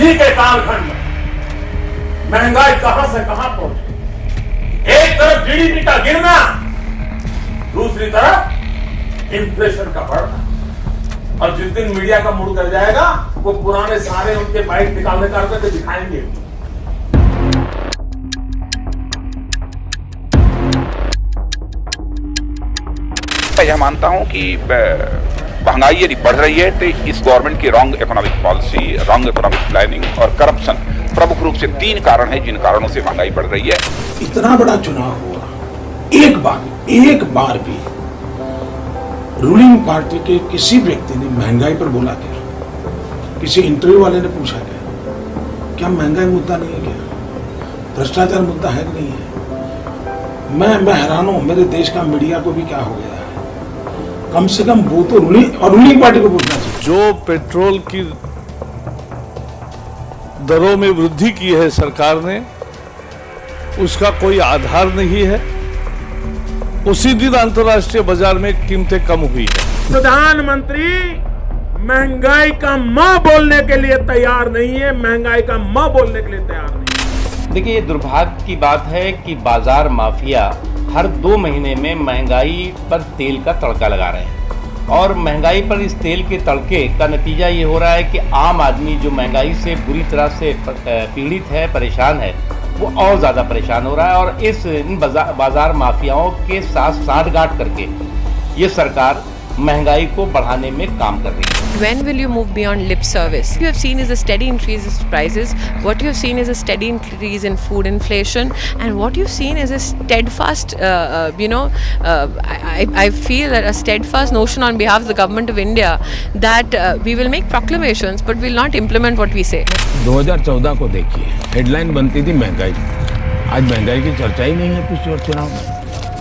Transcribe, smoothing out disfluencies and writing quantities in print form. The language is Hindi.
इन्हीं के कालखंड में महंगाई कहां से कहां पहुंची। एक तरफ जीडीपी का गिरना, दूसरी तरफ इन्फ्लेशन का बढ़ना। और जिस दिन मीडिया का मूड कर जाएगा, वो पुराने सारे उनके बाइक निकालने का दिखाएंगे। मैं यह मानता हूं कि महंगाई यदि बढ़ रही है तो इस गवर्नमेंट की wrong economic policy, wrong economic planning और करप्शन प्रमुख रूप से 3 कारण हैं जिन कारणों से महंगाई बढ़ रही है। इतना बड़ा चुनाव हुआ, एक बार भी रूलिंग पार्टी के किसी व्यक्ति ने महंगाई पर बोला क्या? किसी इंटरव्यू वाले ने पूछा क्या महंगाई मुद्दा नहीं है क्या? भ्रष्टाचार मुद्दा है कि नहीं है? मैं हैरान हूं, मेरे देश का मीडिया को भी क्या हो गया है। कम से कम वो तो रूलिंग पार्टी को पूछना चाहिए। जो पेट्रोल की दरों में वृद्धि की है सरकार ने, उसका कोई आधार नहीं है। उसी दिन अंतर्राष्ट्रीय बाजार में कीमतें कम हुई है। प्रधानमंत्री महंगाई का मां बोलने के लिए तैयार नहीं है, महंगाई का मां बोलने के लिए तैयार नहीं। देखिए, ये दुर्भाग्य की बात है कि बाजार माफिया हर 2 महीने में महंगाई पर तेल का तड़का लगा रहे हैं और महंगाई पर इस तेल के तड़के का नतीजा ये हो रहा है कि आम आदमी जो महंगाई से बुरी तरह से पीड़ित है, परेशान है, वो और ज़्यादा परेशान हो रहा है। और इन बाजार माफियाओं के साथ साठगांठ करके ये सरकार महंगाई को बढ़ाने में काम कर रही है। When will you move beyond lip service? What you have seen is a steady increase in prices. What you have seen is a steady increase in food inflation, and what you've seen is a steadfast, I feel that a steadfast notion on behalf of the government of India that we will make proclamations, but will not implement what we say. 2014 को देखिए, हेडलाइन बनती थी महंगाई। आज महंगाई की चर्चा ही नहीं है कुछ और चुनाव में।